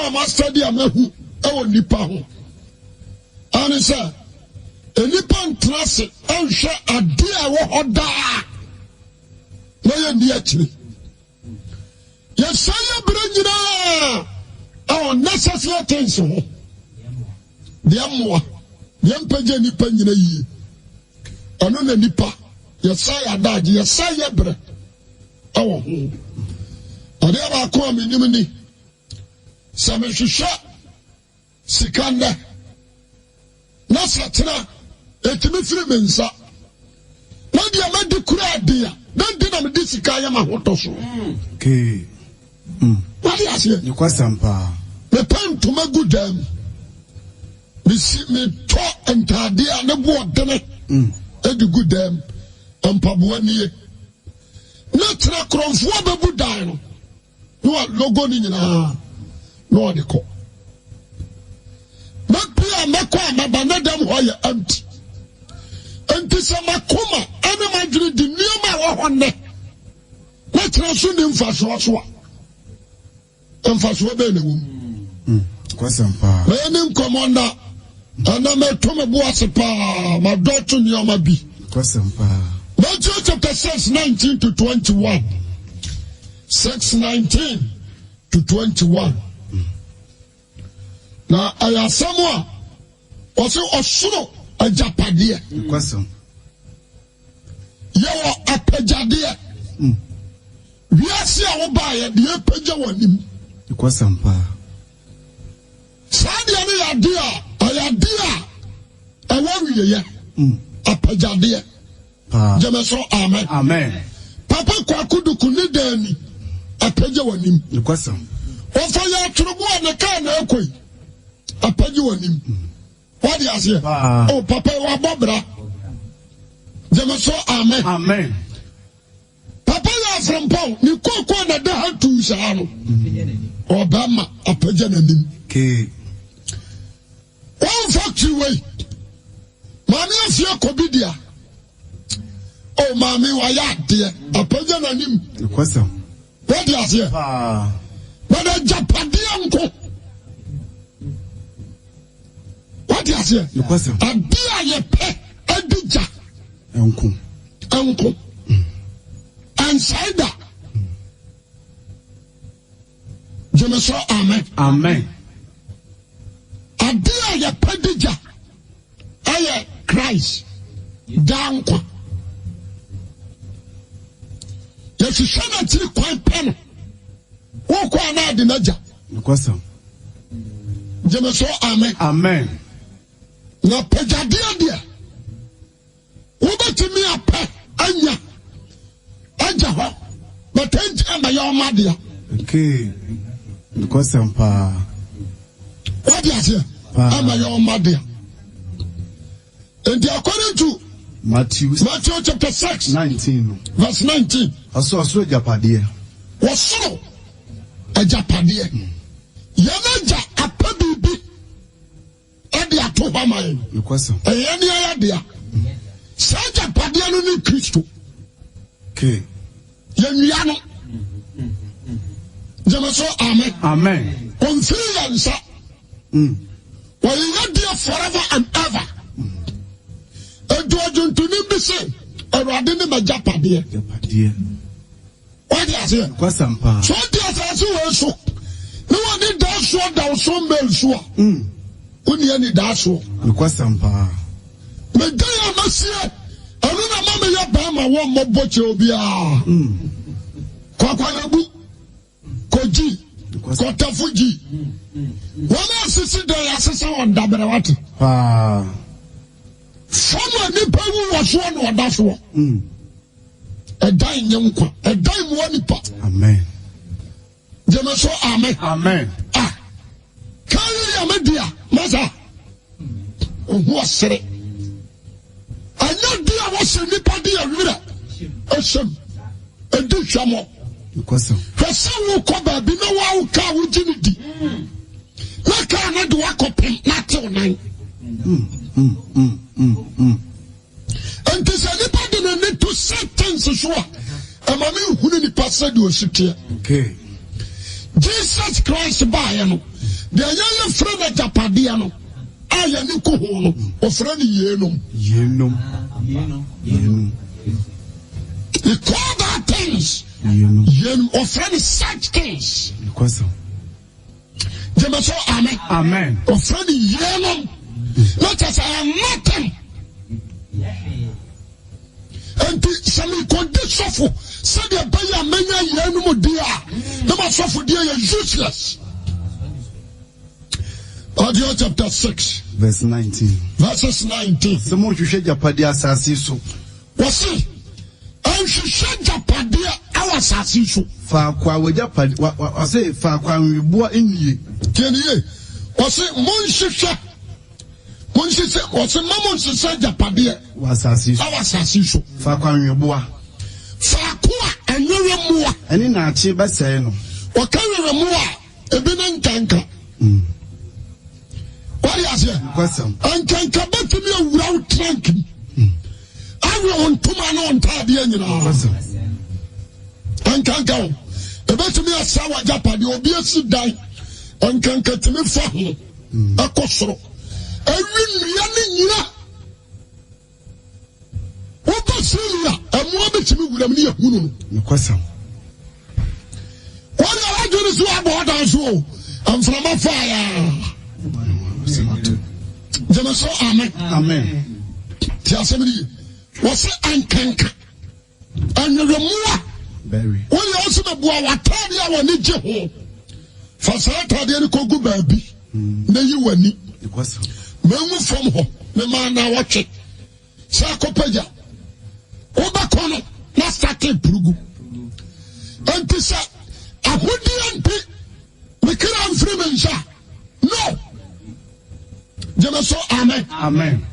a master di amehu ewo nipa ho ani say enipa ntrase enhwe ade a wo hoda na ye ndi akire ye say branyina oh necessary things ho de amwa de mpaje nipa nyina yi ono na nipa ye say adaje ye say bre oh ade ba ko aminim ni samehwehwe sikanda na satena etimi firi mensa na dia ma di kura dia dan di na me di sikaya ma hoto so okay wali asie ni kwasampa me panto magudam me to entadia ne bo dene edi gudam ampaboa nie na tra kronfo ababu dan no logo ni nyina no de ko mapia mako amabanadam ho ya empty makoma ana madri di nioma wo honne na tra so ne mfaso so a mfaso be na wom kwasampa me commander ana me to me bo asepa ma doto nioma bi kwasampa Matthew chapter 6:19 to 21 6:19 to 21 na ayasamwa oso osuro ajapade kwasam yawo apejade wiase a wo baaye de apeja wanim kwasampa sadia ne yade a ayade a awawiye apejade jemeso amen amen papa kwakuduku ne dani apeja wanim kwasam ofa ya turubu na ka na ekoi apeja wanim what you say oh papa wa bobra jemeso amen amen papa ya from Paul ni koko na da hatu shano obama apeja nanim okay one factory way mami afia kobidia oh mami wa ya de apeja nanim kwasam what you say but the Japadia nko what you say kwasam adia ye pe adija enko Insider. Jemeso amen. Amen. Adia ya pedija. Aye Christ. Dankwa. Yesu shana tiri kwa pen. Woko ana de naja. Kwasam. Jemeso amen. Amen. Na pejadia dia. Wobetimi ape anya. Aja but enter your madia. Okay. Kwasampa. What do you say? I'm your madia. And according to Matthew chapter 6 19 verse 19. Also Japadia. Was so a Japadia. Yanaja a pabibi. Edia to Hamain. Kwasam. A yani idea. Saja Padia no Christo. Okay. Yanyano. Jemeso amen. Amen. Confidence. Well, you are there forever and ever. And to do to say, a radin in my Japadia. What do you say? Kwasampa. So, there's so. No one did that so down so well so. Only any that so. Kwasampa. Medaya Masia. I don't know, Mamma Yabama, one more butcher will be Kwakanabu, Koji, Kotafuji. One else is the assassin on Dabarawati. Someone Nipa was one or that's one. A dying young one, a dying one part. Amen. Jemeso amen. Amen. Ah, carry a media, Maza. Who was it? I know dear was a Nipa dear reader. Awesome. A do shamo. Kwasam. Person will cover be no one car with Jinity. Like I not do a copy, not till 9. And this anybody need to say things as well. And I mean, who did the pastor do a city? Okay. Jesus Christ by him. The young friend at Japadiano. I am Nico, or friend Yenum. They call that things. Yen or friend such things. Jemaso, amen. Amen. Or friend Yenum. Not as I am nothing. And some condition for said the Baya Mena Yenum dear. The master for dear is useless. Audio chapter 6, verse 19. Verses 19. Someone should share Japadia Sassiso. Was it? And she said Japadia, our Sassiso. Fakwa with Japad, what I say, Fakwa, we bought in ye. Can you? Was it Monshisha? Monshisha, was it Mamon said Japadia? Was Sassiso. Our Sassiso. Fakwa, we bought. Fakwa, and you remove. And in our chamber saying, what can you remove? A binang tanker. What is it? And can come back to me without tranking. I will on to my own Tabian. And can go. About to me a sour Japan, you'll be a sit die. And can cut me for him. A costro. Every young. What was Syria? And what to me with a near woman. What are I doing to about us? I'm from a fire. Jemaso, amen. Amen. Tiasemini. Was it Ankanka? And you remove. Very. When you also know what time you want to do. For Saturday, you go go baby. Then you will need. It was. Move from home. The man now watch it. Sakopeja. Obakono. Not started Purugu. And this I wouldn't be. We can't free me. No. Jemaso, amen. Amen.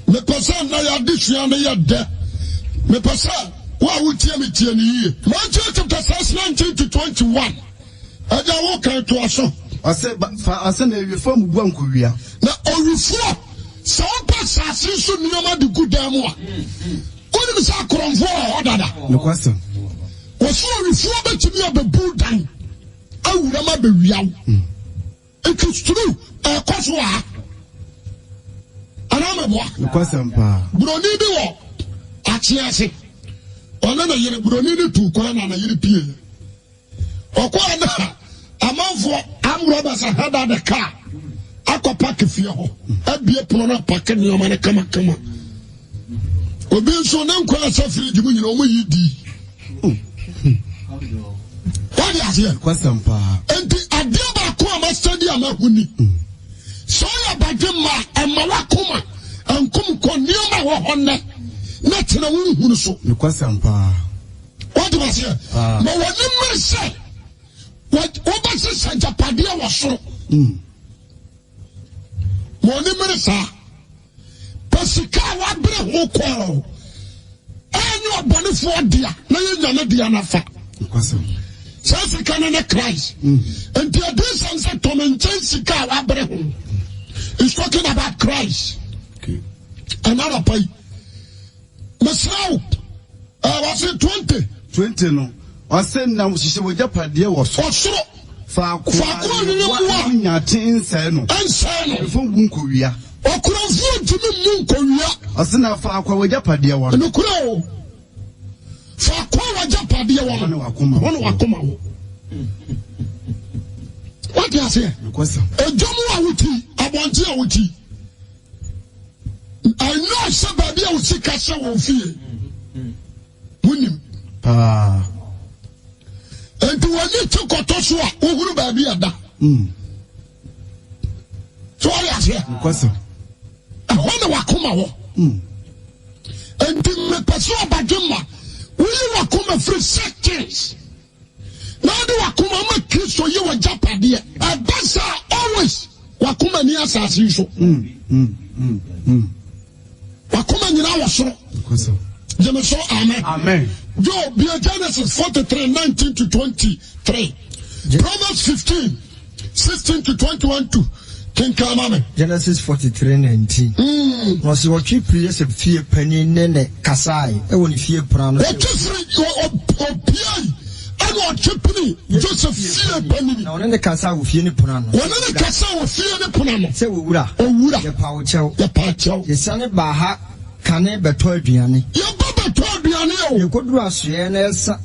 Me pasa na ya disua na ya de. Me pasa wa wutie me tie ni yie. Matthew chapter 19 to 21. Aja wo kan to aso. I said na reform buankuwia. Na orufo so pa sase so nyoma de gudamu a. Oni me sa kronfo odada. No question. Wo so orufo be timi obebu dan. Awura ma be wiawo. It is true. Koswa. Anameboa. No question pa. Broni bi wo. Achiase. Ona na yire broni ni tu kwa na yire pie. Okwa na amanfo amroba sa hada the car. Akopa kefie ho. Abie pono na pake ni o mane kama. Obi nso na nkwa sa fridge mu nyina o mu yidi. What is here? Question pa. Enti adia ba ko ama study ama huni. So ya badema emawakoma ankum konioma wo honne na tena wuhunu so. No question pa. What do I say? Ma woni me say. What obase sa Japadia wo soro. Mo ni me sa. Pasika wa bre ho ko. Enyo bonifo dia na yenya na dia na fa. No question. Says Canada Christ. And the addition said Tom and Jessica Abraham is talking about Christ. Okay. Another pay. Masau. Was it 20? 20 no. I said now she was Japadia was so. Fakwa ni wa nya tin say no. Ansano. From bunkuwia. Okurafo timi munkowia. I said na fakwa we Japadia was. No kuro. Fakwa wa Japadia wa no wakoma wo. What you say? Question. Ejomu awuti, abonti awuti. I know somebody who see kasha wo fie. Munim. Pa. And to wani chukoto so a ohuru ba bi ada. So what you say? Question. Ahona wakoma wo. And to me paso abadema. We wakoma free seconds. Now do wakuma ma Kristo ye wa Japadia. And that's always wakuma ni asasi so. Wakuma ni na wasoro. Question. Jemeso amen. Amen. Job, Genesis 43, 19 to 23. Proverbs 15, 16 to 21 to King Kamame. Genesis 43, 19. Was what you please a fear penny nene kasai. I want fear pran. What is it? ɛna ɔkyepini Joseph fie panini na ɔne ne kasa wo fie ne pona no wɔne ne kasa wɔ fie ne pona no sɛ owura yɛpa wo kyɛw yɛsane ba ha kane bɛtɔ aduane yɛba bɛtɔ aduane o yɛkɔduru asoɛ na yɛsa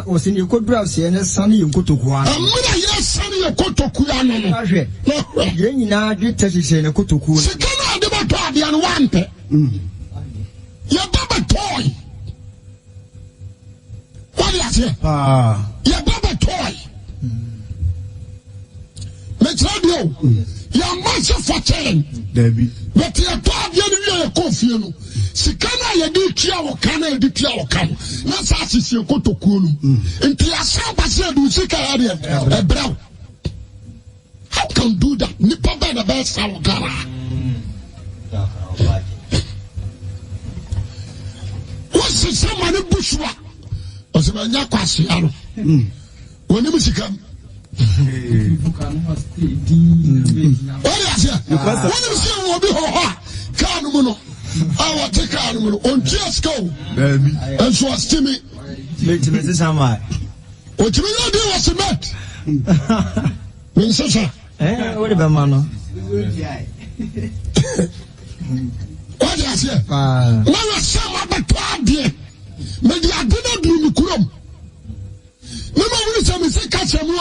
wɔ sɛ yɛkɔduru asoɛ na ɛsa ne yɛnkotokuwa no amena yɛsa ne yɛkotokuwa no no ahwɛ yɛn nyinaa dwe tɛ hyehyɛ ne kotokuo no sika no ade bɛtɔ adeɛ no wampɛ yɛba bɛtɔe wade aseɛ yɛba bɛtɔe mekyerɛ deɛ o yɛma sɛ fa kyɛn but yɛtɔ adeɛ no wie yɛkɔ fie no sika no a yɛde tua wɔ ka no yɛde tua wɔ ka no na saa asiesie kotokuo no nti yɛasa ba sɛ yɛde wo sika yɛdeɛ ɛbrɛw how can do that nipa bɛɛ na bɛɛsa wɔ Ghana wɔsesɛ ma ne bu so a ɔsɛ manya kwasea no wɔnim sika m wɔde aseɛ wɔnem sɛ wɔ bi hɔ hɔ a kaa no mu no a wɔte kaa no mu no ɔntua sika o ɛnso ɔstimi ɔtumi yɛ de wɔ cement mensesa wode bɛma no wɔde aseɛ na wɔsɛ mabɛtɔ adeɛ mede ade no aduru me kurom na mawuru sɛ me sika kyɛ mu a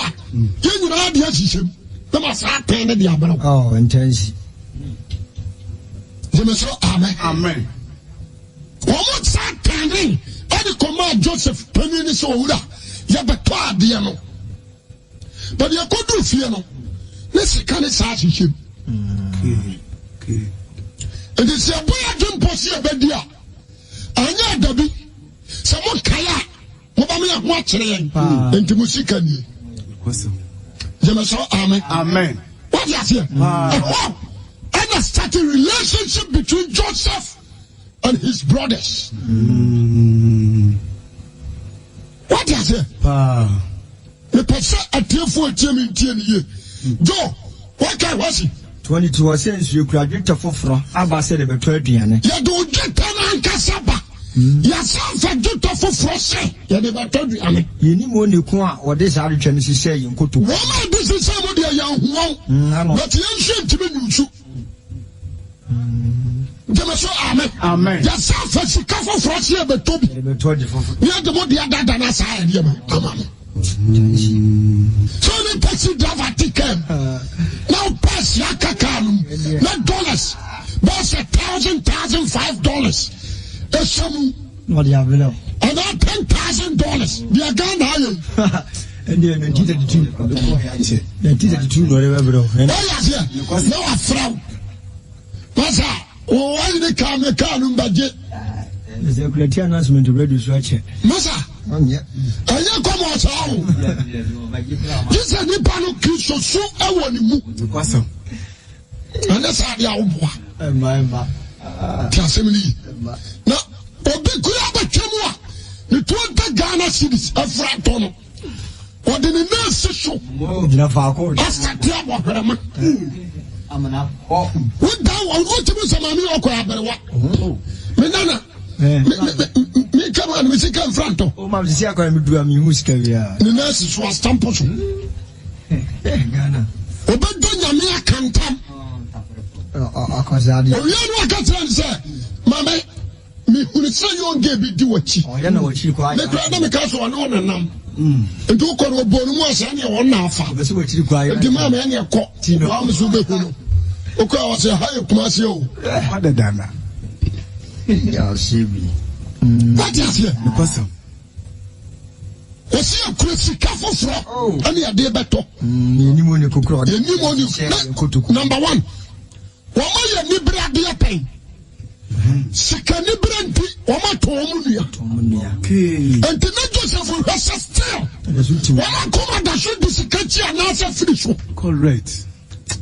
yɛn nyinaa adeɛ ahyehyɛ mu na masaa pɛn ne de abrɛ wo ntansi gyeme so amen wɔmo saa tane ɛde kɔmaa Joseph pani ne sɛ ɔwura yɛbɛtɔ adeɛ no but yɛkɔduru fie no ne sika ne saa ahyehyɛ mu nti sɛ ɛboyɛ adwempɔ sɛ yɛbɛdi a anyɛ adabi sɛ mokae a moba me yɛ ho akyerɛ yɛn enti mo sika nie gyeme so amen wode aseɛ ɛhɔ ɛna start a relationship between Joseph and his brothers wode aseɛ mepɛ sɛ atiefoɔ atie me ntie ne yie jo wakae wasi 22 ɔsɛ nsuo kura dwetɛ foforɔ aba sɛ de bɛtɔ aduane yɛde wo dwetɛ no ankasa ba yɛsan fa dwetɛ foforɔ sɛ yɛde bɛtɔ aduane yɛnim wɔ ne ku a wɔde saa adwetɛ no hyehyɛ yɛn kotoku wɔma de sesɛ mo deɛ yɛnhoɔn but yɛnhwɛ ntimi nwusu gyeme so amen yɛsan fa sika foforɔ sɛ yɛbɛtɔ bi yɛde mo deɛ dada no saa yɛdeɛ ma ama no so ne taxi driver ticket now pass ya kakanum na dollars boss $1,000 eshamu what you have below and $10,000 they are gone higher and then 1932 whatever bro no afraw masa why they come the kanum budget the security announcement to reduce watch masa ɛyɛ kɔmɔ ɔsaa o jisɛ nipa no kristo so ɛwɔ ne mu ɛnɛ sɛ adeɛ a woboa te asɛm no yi na obi kura abɛtwa mu a ne 20 Ghana cedis afra tɔ no ɔde ne nɛɛse so asate abɔhwerɛma woda wotumi sɛ maame ɔkɔ aberewa menana me kama na me sika mfranto o ma sisi akwa me dua me hu sika bia ne nurse so stamp so Ghana obedo nyame akantam akozade o ya no akatran se mama me hu se yo nge bi di wachi o ya na wachi kwa me kra na me ka so ono nanam nti ko no bonu mu asa ne won na afa be so wachi kwa ya nti mama ya ne ko wa me so be hu no o ko wa se ha e kuma se o adadana ya sibi what is here because osi akura sika foforɔ ɛne yɛde bɛtɔ yɛnim wɔ ne kokoro yɛnim wɔ ne number 1 wɔma yɛ nibere adeɛ pɛn sika nibere nti wɔma tɔn mu nua nti na Joseph hwɛ sɛ still wɔma kɔma da so de sika kyi anaasɛ firi so correct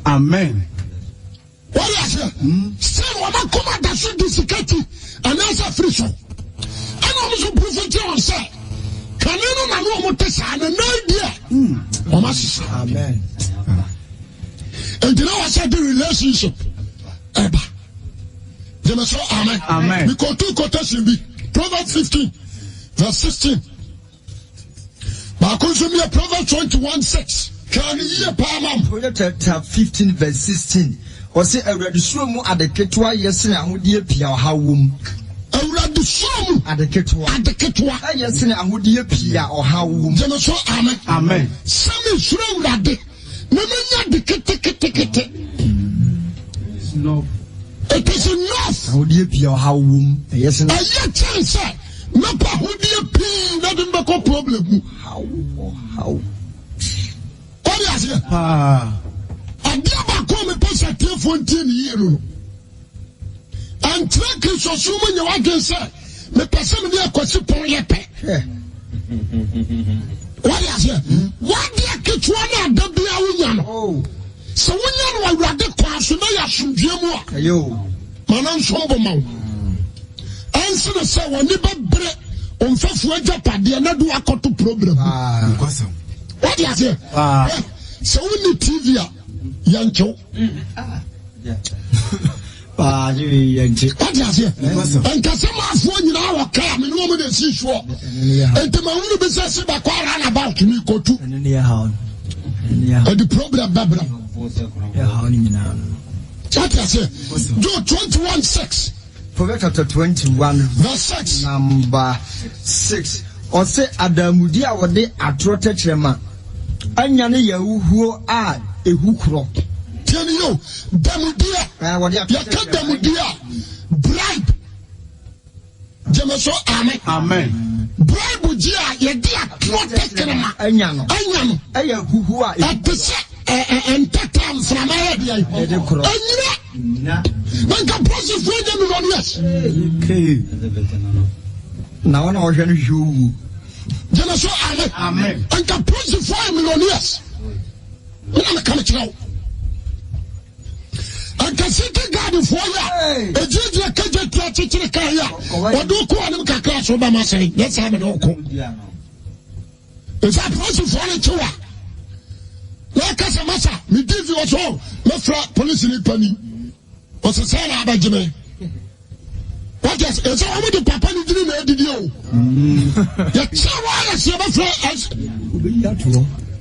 amen wɔde aseɛ still wɔma kɔma da so de sika kyi anaasɛ firi so ɛna ɔmo so profeti wɔn sɛ kane no na no ɔmo te saa na idea ɔmo asesa amen and you know I said the relationship eba jeme so amen we go to quotation be Proverbs 15 verse 16 consumia Proverbs 21:6. Can you pay Proverbs chapter 15 verse 16. Or say a redisum at the Ketua, yes, and I would dear Pia Hawum. A redisum at the Ketua, yes, and I would dear Pia or Hawum. Genoso, amen. Amen. Some is wrong that day. No, the kit. No. It is enough. I would dear Pia Hawum. Yes, and I yet chance. Napa who dear P, nothing but a problem. How? What is it? I never come a person till 14 years. And track is so soon you want to say, the person near Cossipoyepe. What is it? What dear Kitwana, the Biawian? Oh, so when you are rather class, you may assume you. Manan Sombo. Answer the say, when you break on Fafuja Padi, and I do a cotton problem. What is it? So we need TV. Yancho. What is it? And Casama's 1 hour car, me no one is sure. And the Maru business about me go to. And the problem, Babra. What is it? Do 21:6. Proverbs chapter 21, verse 6. Number 6. Or say Adamudia or de atrote trema. Anyane Yahuo a ehukro. Tell you, Damudia. What you Damudia. Bribe. Jamaso, amen. Amen. Bribe Ujia, Yadia, atrote trema. Anyano. Ayahuo a at the set and tatam from my head. And man can process for them on yes. Now I was going you. Jamaso, amen. And can process for 5 million years. I'm coming to know. And can see the garden for you. A judge, a cadget, teacher, a carrier. Or do call them class over my say, yes, I'm an uncle. Is that process for it too? Like as a massa, me give you also, no flat police in the penny. Was a son of Benjamin. What is it? I want to papa did you? Yet, so why is your friend?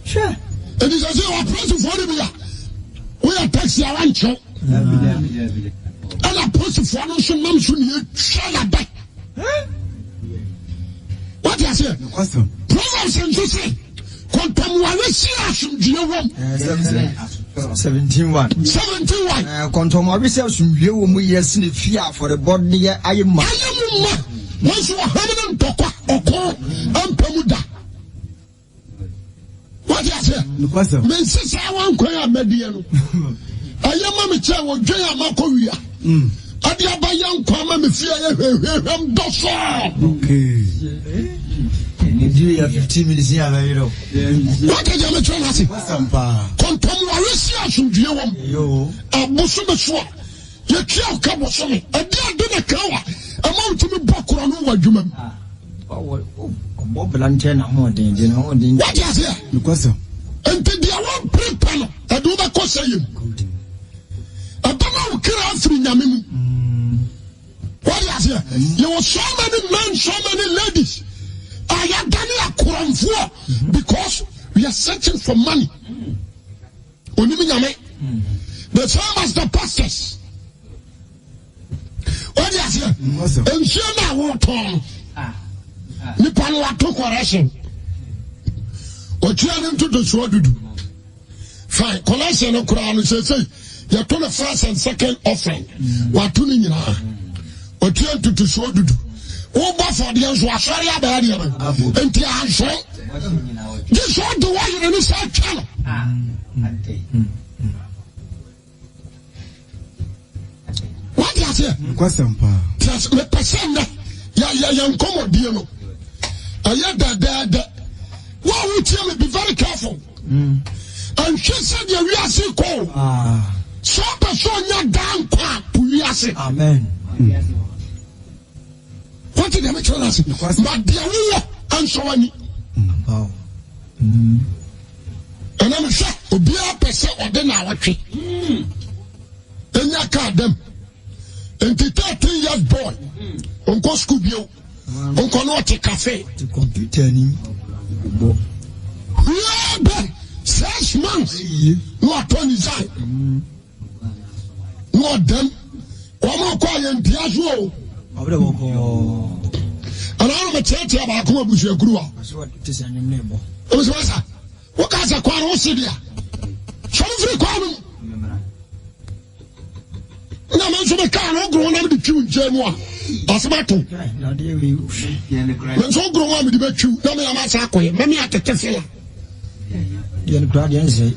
Sure. It is as if our present for me. We are taxi around you. And a person for no son, mum, soon you shall back. What is it? Proverbs and to say. 17:1. Contomo research you will yes in the fear for the body. I am once you are having Toka or Pemuda. What is it? Men says I want Koya Mediano. I am Mamma Chow or Jaya Makoria. Adiabayan Kwama Mifia, I'm docile. Okay. You have 15 minutes here, you know. What is your maternity? Contomo should you a Busuma. You can't come with me. I did a cow. Amount to be Bakurano, what you mean? Bob Lantern, what is it? And the one pre-panel, I do not cause you. I don't know, kill Yamin. What is it? You were so many men, so many ladies. I am done a Quran for because we are searching for money. The same as the pastors. What is it? And Shana Water Nippon Water correction. Or turn him to the sword. Fine, collection of Quran says, you're to the first and second offering. What tuning in her? Or turn to the sword. Oh, but for the answer, sorry about it. And the answer, this is the way in the side channel. What is it? Just me percent. Yeah, come on, dear. I had that. Why would you be very careful? And she said, you are so cold. So, person, you're down, amen. What did I make sure I say? But the war and so on. And I'm sure to be a person or then our tree. Then you can't them. And the 13 years boy, Uncle Scooby, Uncle Naughty Cafe, the computer. bed 6 months. No attorney sign. No them. One call and Piazo. And I don't tell you about come with your crew. What kind of quarrel city? Some free quarrel. Na manso be car no grow na me twu nchemwa asemato manso grow na me be twu na me amasa akoye me atete fela dia no crowd yan say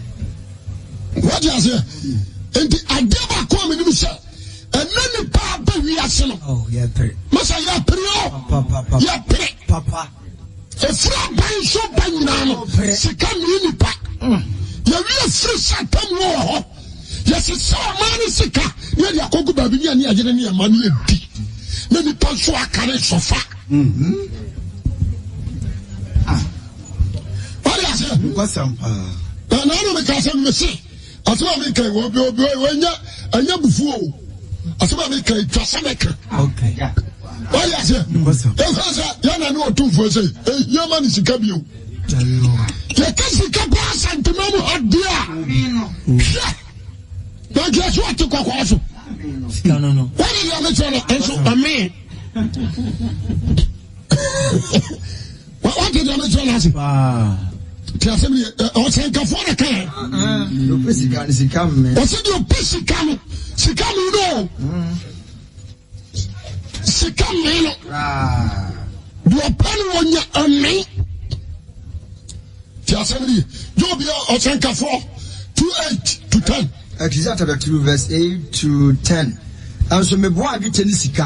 what you say enti adeba ko me ni se enani pa ba wi ase no oh yeah pre masa ya pre papa ya pre papa e fra ban so ban na no sika ni pa ya wi free satam no ho yes so man sika ya dia kogu ba bi ni ani agene ni amani edi na ni pa so akare sofa what you say Kwasampa. na no me ka say me say asema me kai wo anya bufu o asema me kai twasa me ka okay what you say ya na no otumfo say ya man sika bi o ya ka sika ba santema mu hadia don't guess what to go also. No. What did you mention? A man. What did you mention? Tell me, I was saying, for the car. Your pussy is coming. What's it your pussy coming? She coming, no. She coming. You are penny on your me. Tell me, you'll be a center for 2:8 to 10. Exodus chapter 2 verse 8 to 10. And so me boa adwete ni sika.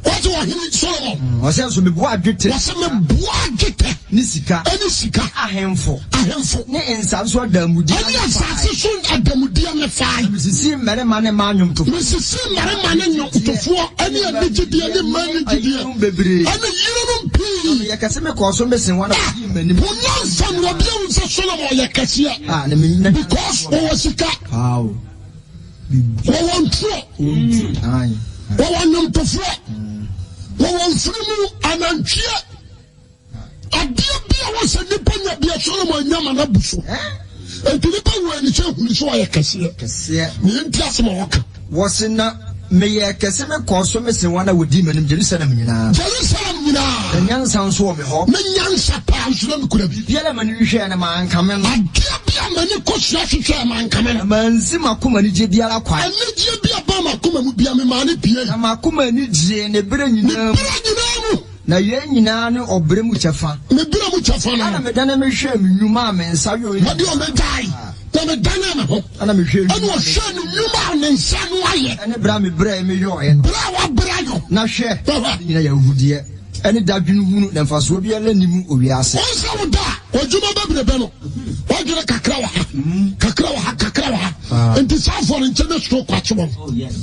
What do I hear Solomon? O say so me boa adwete. What say me boa adwete Ni sika. Any sika Ahemfo. Ne Ensanso adamudi. Any asase so adamudi am fine. Misisi mmarema ne manyom to. Misisi mmarema ne nyotofo any anigidi any manigidi. Any yinom pii. Yakase me ko so mesen wana mani. Wonan sam obi unse Solomon yakase a. Ne me because o sika. How? Won tro. Ai. Won nyotofo. Won frimu anantwie. Adia bia was a nipa nya bia Solomon nyama na buso. Nipa wo ni che huri so ayekase. Kase. Ni ntia ma waka. Was na me yakase me ko so mesen wana wodi manim Jerusalem nyina. Jerusalem nyina. Nyansa so me ho. Me nyansa pa so me kura bi. Bia le mani hwe na man kamen. Adia bia mani ko hwa hwe man kamen. Manzi makoma ni je biara kwa. Ani je bia ba makoma mu bia me ma ne pie. Na makoma ni je ne bere nyina. Na ye nyina ne obre mu chefa. Me bere mu chefa na. Ana me dane me hwe me nnwuma me nsa yo. Ma de o me dai. Na me dane me ho. Ana me hwe. Ana o hwe ne nnwuma ne nsa no aye. Ana bra me bra me yo ye. Bra wa bra yo. Na hwe. Nyina ya hudie. Ani dadwinu hunu na mfaso bia la nimu owiase. Onsa wo da. Ojuma bebre be no. Wajure kakra wa ha. Kakra wa ha. Enti sa for nchebe stroke kwache mo. Oh yes.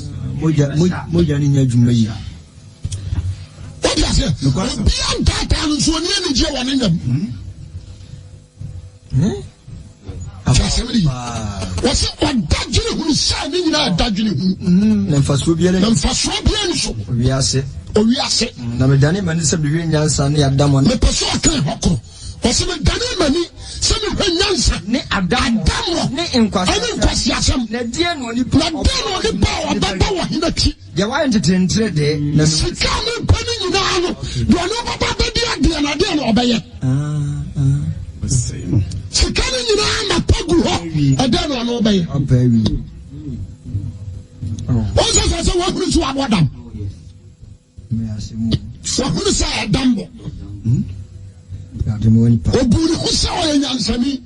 Moja ni nyadwuma yi. What you say? Beyond that, I'm so near the jail one in them. What's it? What Dajin who is shining now? Dajin who? Nfasubia so. Owiase. Na me dane mani se behwe nyansa ne adamo. Me peso akran hokro. What's it? Dane mani se behwe nyansa ne adamo ne enkwasi. Ani enkwasi asem. Na die no ni pa. Na die no ni pa obaba wa hinati. Ya wa entetentre de na sika me pani nyina no. Do no baba be dia na dia no obeye. Sika ni nyina na pagu ho. Ada no no obeye. Obawi. O so wa huru so abodam. Me asemu. Wa huru so adambo. Ademo ni pa. Oburi ho so yanyansani.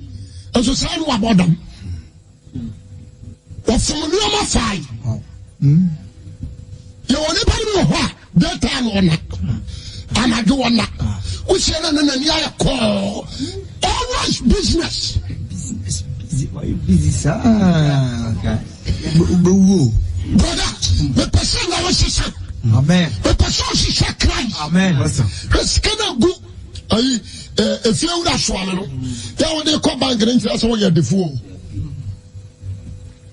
Eso sa no abodam. Wa fonu ma fai. You want to know that time or not? I'm a do one. We say, no, I call always business. Why you busy, sir? Brother, the person I was sister. Amen. The person she said Christ. Amen. Let's get a good. If you would have swallowed, then when they come back and that's what you're the fool.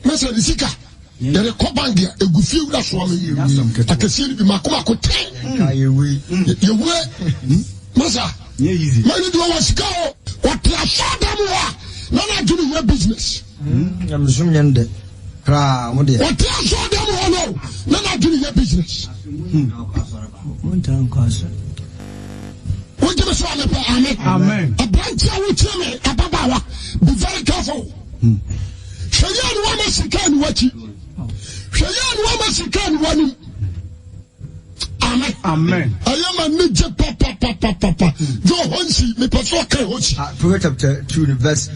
Mr. Sika. Yere kobangia egufi wura so me akasi bi makoma ko ten yewe masa ye easy mani do wasika o what la shada mo na na adwene yɛ business Yamsum yende. Kra mo de. What you saw them all na na adwene yɛ business Montan kwasa. What you saw me pa amen a branch I will tell me ababawa be very careful Shayan wa masikan wachi Shayan wa masikan wani Amen. I am a ninja papa. Go honsi, me pasoka honsi. Proverbs chapter 2 verse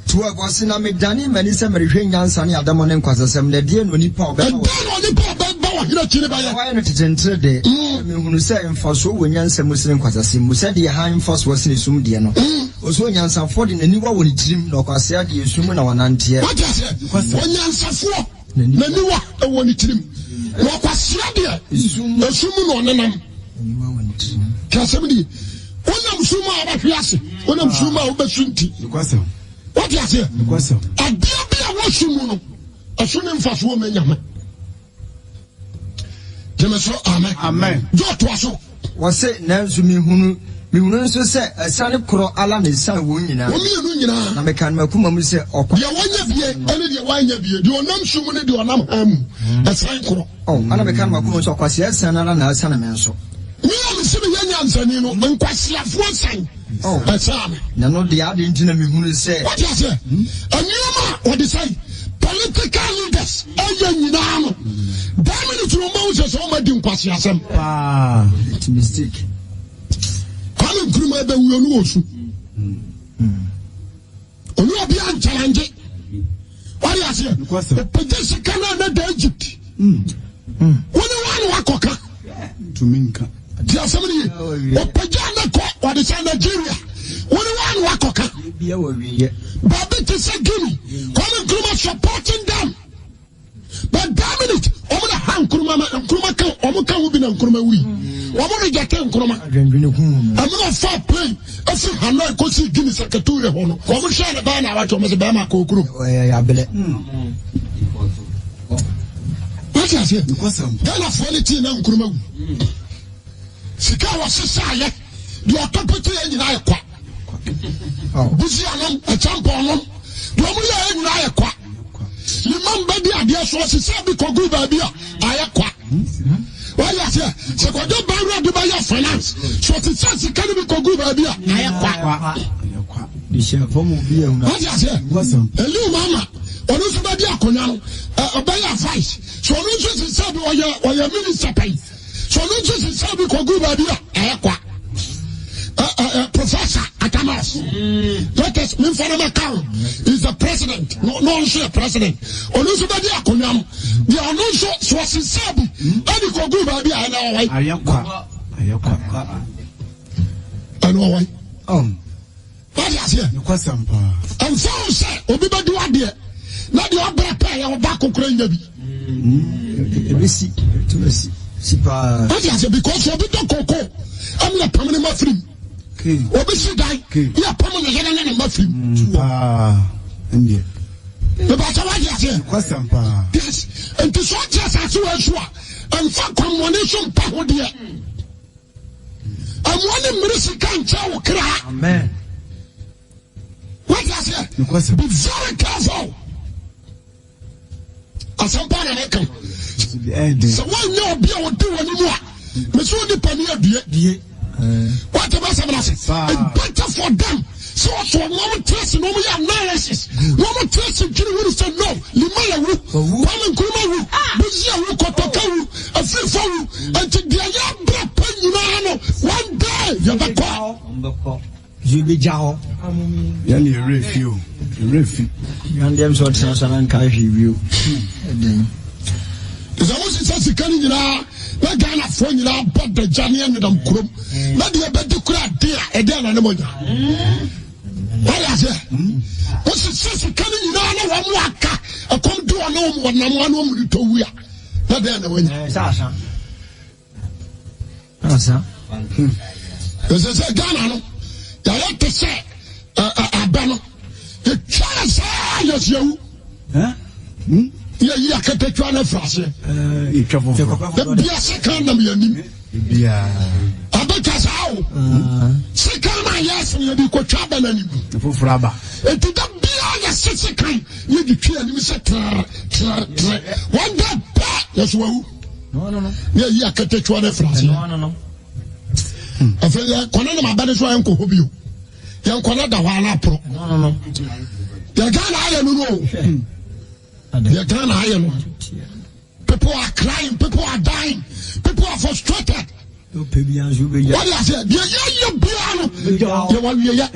12 was in a medani manisa Marian Sani Adamon and Quasasam, the dear Nipa. And then on the pop, why not enter the who say for so when Yansa Muslim Quasasim, who said the high force was in Sum Diano. Also, Yansa Ford in a new one with Jim, no Quasia, you assume our auntie. What is it? When Yansa for the new one, one with him. What was Yadia? Assume on them. Casamity. When I'm Suma about Yassi, when I'm Suma over Sunti. What you say? A dear be a washing a swimming fast woman. Amen. Joshua was it now to me who you say a son of Kuro Alan is son wounded. I can Makuma say, oh, you want your name, Sumuni, do a name, a sign Kuro. Oh, and I become Makuma so Quasias and Alana Sanamanso. Me, I'm sitting young and when Quasia for sign. Oh, that's no, the other engineer who say, what you say? A new what is say? Political leaders, young Damn Moses, all my doing Quasiasm. It's a mistake. I'm in Kruma, the Wionusu. You be unchallenged. What you say? But this is Canada, Egypt. What do you want to Minka? There somebody, what is Nigeria? What do you want to Babit is a guinea. Come Kruma supporting them. But damn it, over the hand Kruma and Krumaka, Omuka will be on Krumawi. What will you get in Kruma? I'm not far play. I see Hanoi Kosi Guinness at Katura Hono. Come shine a banner out of Bama Kokru. What is it? Then I fall it in Kruma. Sikawa Sisaya, you are competent in Iaqua. Busy along a champ on them. Romula in Iaqua. Remember the idea, so she said, because good idea, Iaqua. Why, yes, so I don't buy your finance. So she says, she can't be good idea, Iaqua. What is it? A little mama, or no somebody, a buy advice. So no just said, or your minister pay. So no just said, because good idea, Iaqua. Professor Atamas. Let us mean for the account. Is the president. No, sure, president. Or no somebody Akonam. They are not so Sabi. Any Kogu baby, I know why. I know why. What is here? And so say, Obiba do idea. Not the other pay or back of Ukraine. What is it? Because you don't cocoa. I'm not permanent muffin. Obisi die. Yeah, permanent and muffin. The battle yes, and to so just as you are sure, and for combination power dear. I'm one minister can't tell cry. Amen. What is it? Be very careful. As some part of it. So one no be able to do anymore. Miss Woody Pania, what about some it's better for them. So, no one trust, no more analysis. No more trust, you will say no. Limaya, Paman Kumaru, Buzia, Kotokaru, a free for and to the young one day, you're the call. You be Jao. Yanni, review. And them sort of and carry review. There's almost a second in our Ghana phone, you know, but the Johnny and them group. Not the better crowd there, a damn animal. What is it? What's the sense of coming in on one waka? I come to a home when I'm one woman to we are. Not the other way. There's a Ghana. I like to say, a banner. The child says you. Huh? Yeah, can take one of us. You travel. The BS can't be yeah. I bet us how. Second, yes, and you could travel and you. And to the ya sisi kan ye di twa ni se tra one day yes wo no ye yi akete twa na France no afele kono na mabade so enko hobio ye kono da wa na pro no ya Ghana aye no ya Ghana aye no. People are crying, people are dying, people are frustrated. What do you say? You piano. You want me? We are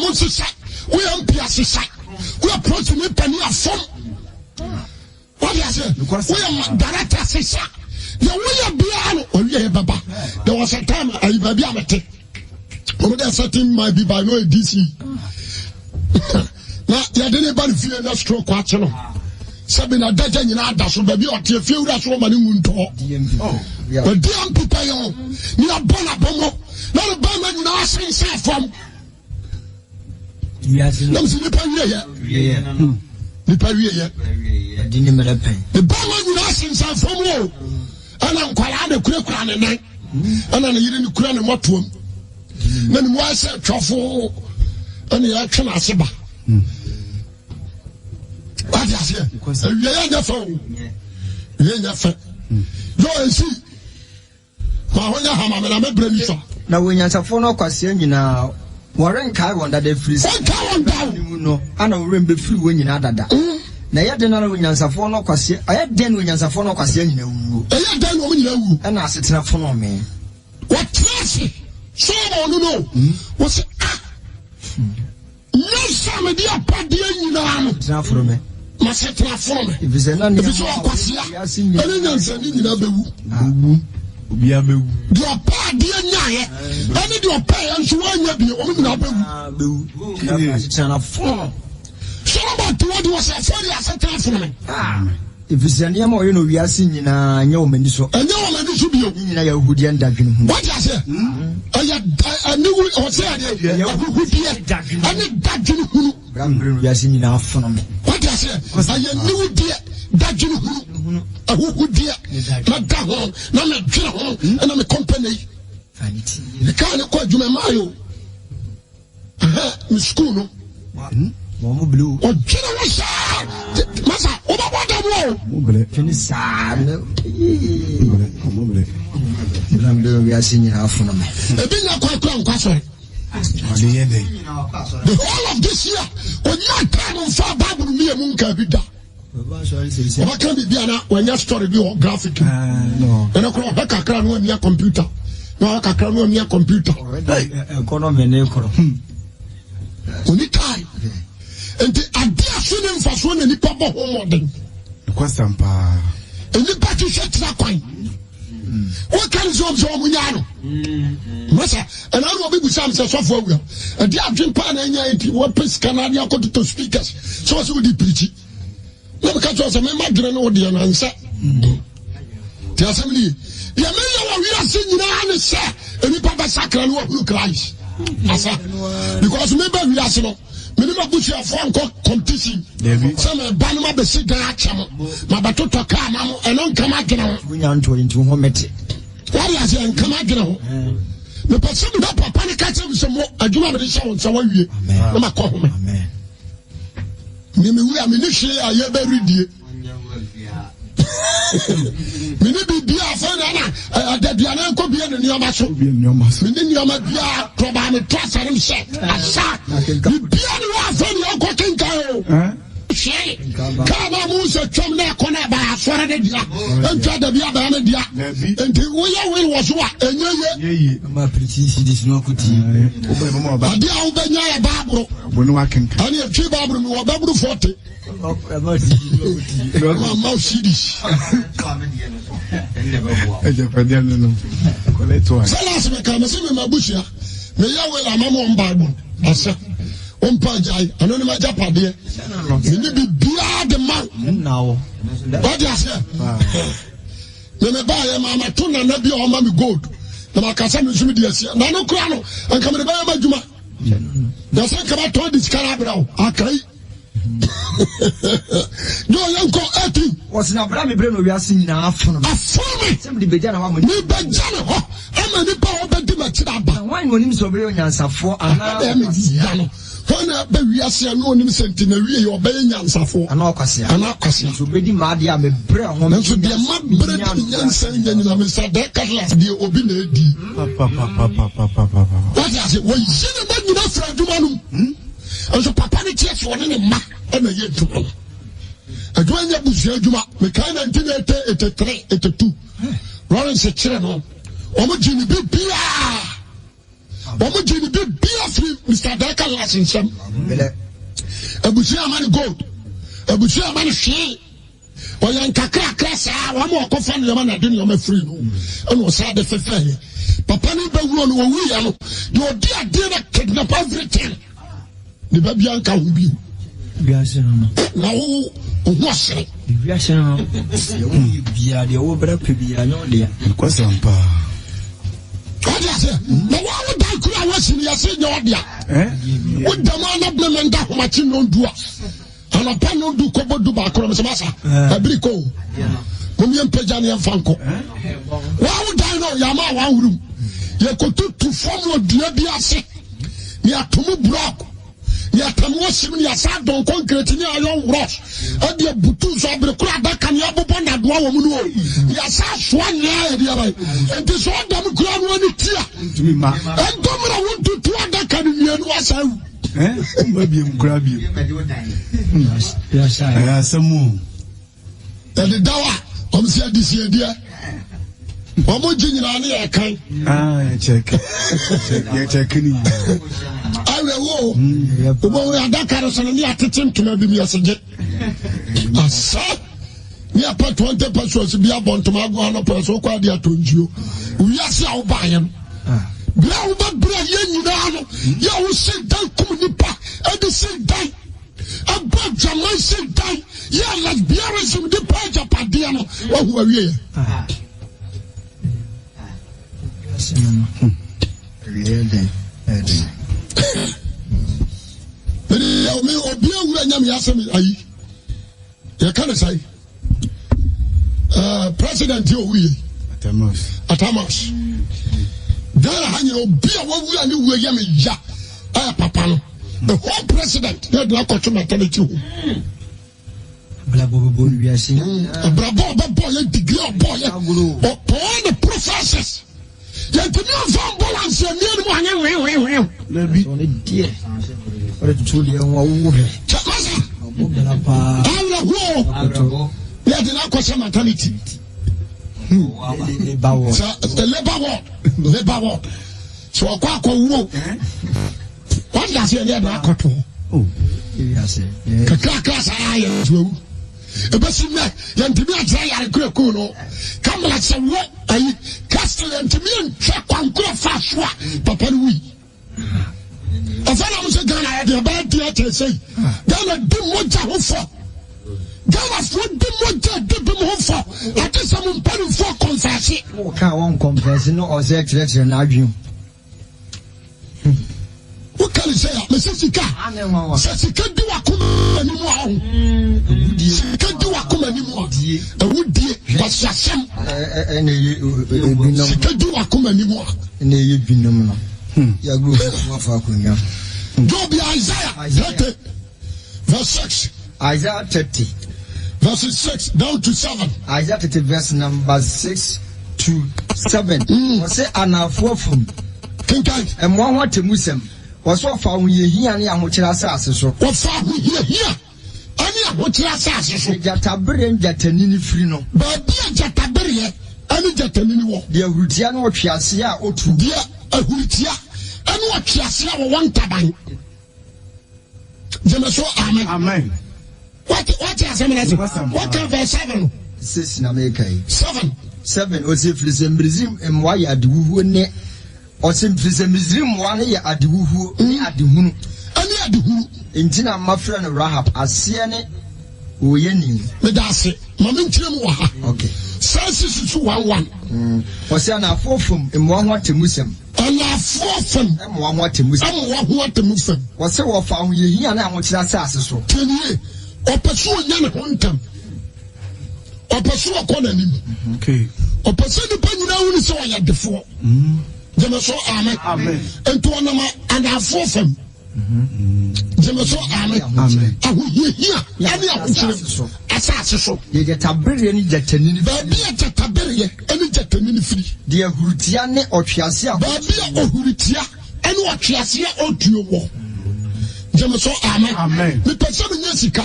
Monsisa. We are Piazza. We are approaching Penny of Fun. What do you say? We are Director Sisa. We are piano. Oh, yeah, Baba. There was a time I baby amate. Over there, certain might be by no DC. Now, you didn't even feel that stroke, watch you know. Sabina daja nyina adaso ba bi ote afie wura so ma ne ngunto but dem people yo ni abona bomo na le ba ma nyina asense fam nam si ni pa wie ye ni pa wie ye di ni mele pen the ba ma nyina asense fam o ana nkwala na kura ne nan ana ne yiri ni kura ne motom na ni mo ase twofo ana ya twa na aseba what you say? You are your phone. You are your phone. Go and see. Mahoya Hamama, I'm a brave. Now, when you're a phone or question, now, Warren Kai that they freeze. What down? No, I don't remember free when you're not that. Now, you don't when you're a phone or question. I had then when you're a phone or question, you know. I had then when you and I sit in a phone on me. What classy? So, no, what's it? No, some of the party, you know, it's not for me. Masetra from if it's a non, if it's all Quasia, I didn't send in a boo. Your pa, dear Naya, I need your pay and she won't be a woman. It's an afford. So about what was a 40 as a transformer. If it's a name or you know, we are seeing in a young man, so a young man should be in a Hoodian Duggan. What I say? I knew or said, I need Duggan who we are seeing in our phone. What I say? I knew dear Duggan who dear, not Duggan, not a general, and I'm a company. The kind of quite you, Mayo. Miss Kuno. Momo blue or general Massa, what we are seeing in our phone. The whole of this year, when you are time on far Bible, me and Munka Vida. What can be done when your story be graphic? No, and I call a crown on your computer. No, I can't on your computer. Only time. And the idea shouldn't for so many papa home. Question pa. And the party shut that coin. What kind of jobs are we now? Massa, and I will be some software. And the Abjin Pan and weapons Canadian to speakers. So as we did preach it. Never catch us a member audience answer. The assembly. The American we are singing on sir. And the Papa Sacra who cries. Because remember we are so. Minimum bush your phone competition. Some Banama Bessie Gacham, Mabatoto Kama, and on Kamagano. We are into home. What is it? Kamagano. The person that Papa catches some more. I do have a show on some way. I'm a call. Amen. We are ministry. I have every day. Maybe be a friend. That the uncle be in your muscle. Within your Mabia, probably trust and set. I saw the piano from your cooking car. Say, come on, Musa, come there, corner by a Friday, and try to be a Banadia. And we was what? And you, my pretty, this no good. But the Albania Babro, when I can, and you have two Babro or Babro 40. Mouse cities. Salas become my bush. May I will a mamma on Bible. I said, on Pajai, anonymous Japade. You be beyond the man now. What I said? Then I buy a mamma tuna, not be on mammy gold. The Macasan is medias, Nano Crano, and come to buy my Juma. That's like about 20 Scarabro. Okay. No, uncle, what's now? But I'm a brain we are seeing now. Somebody began a woman. You began I'm a power, but why when him so very answer for when a baby as you know him sent na wie your bay nyansafo ana akwase so bedi maade a me bre ho na so de ma bre nyansa nyina me sa de Cutlass de obi na edi what is it when you na ba nyina fra aduma no and so papa ne tie so ne ma e na ye tupo aduma nya busu aduma me kan 1983 82 Lawrence chere no omo jini bibia omo jini bibia free Mr. Cutlass nsem abusu amani gold abusu amani hwe oyan kakra krasa wa mo kofa ne ma na de ne ma free no eno sa de fefe papa ni ba wuro no wu ya no de odi ade na kidnap everything ne ba bia nka hu bi biase no na wo ohose biase no bia de wo bra pe bia no de ko sampa What is it? No one would die. Could I was in your senior? What the man of the men that much in no do? And a pan no do cobo do back on the massa. A brico. Mumian Pejani and Fanco. Why would I know Yama one room? You could to form your dear Biase. Near Tumu Block. Near Tamuasim, near Sadon concrete in your rush. And your Butus of the crowd that can have upon that woman. Yes, one year. And this one them ground one here. And Domina want to that can be was maybe grab you. Yes, some more. And the Dawa, said this year, dear. Omo jinyirani e kan. Check. Checking. I will go. Omo adaka so ni atetem tuma bi mi aseje. Asa. Ni apa 20 pesos bi abontoma go no peso kwa dia tonjuo. Wi ase a wo ba yem. Bra wo ba bra ye nyina no. Ya wo se dan kum nipa. E de se dan. Aba jamai se dan. Ya lesbianism de pa japadia no. Wo hu awie. President Atamas. The whole president, they're not going to maternity. Bravo, boy, degree of boy, all the professors. You can have balance and dear. What a truly let the question maternity. The labor ward. So a quack or woe. What does he ever got to? Oh, yes, class I am too. A person that Yantimia try a great cool. Come like some what I castle and to me and check on good fast. Papa, we. A fellow was a gun I had a bad theatre say. Ghana do what I hope for. Ghana's what do what I did home for. I guess I'm paying for confession. Oh, can't confess, no, or sex and argue. What can you say? Messika. Sasika do a come anymore. Sika do a come anymore. A would be but Sasam. Sika do a come anymore. And you be no. Ya group of Akunya. Go be Isaiah 30, verse 6. Isaiah 30, verses 6 down to 7. Isaiah 30, verse number 6 to 7. What's it? And our fourth King and one what to Muslim. Was what found ye here and Yamuchira Sasses. What found we here? Any Yamuchira Sasses. Jatabrian Jatanini Frino. But dear Jatabrian, any Jatanini walk. Dear Rutiano Chiasia or to dear Rutia, and what Chiasia one taban. Jemaso, amen. Amen. What is what can verse 7? 6 in America. 7 was if Lizim and why I do ne. Or simply the Muslim one year at the who at the moon. And at the who in Tina, my friend Rahab, as Siene, Uyeni. Medasi, Mamma. Okay. Senses to 1. Was an four from in one what to Muslim. And I 4 from and one what to Muslim. And what to Muslim. Was so found ye here and I want to assassin. 10 years. Or pursue young hunter. Or pursue a corner. Okay. Or pursue the penny now is so I had before. Jemaso, amen. Amen. And to one and I 4 from. Jemeso amen. Ahuhia ani ahuchire asase so. Ye jetabere ni jetanini. Baabi a jetabere ani jetanini firi. De ahurutia ne otwiase a. Baabi a ohuritia ani otwiase a otuo wo. Jemeso amen. Me pese me nyesika.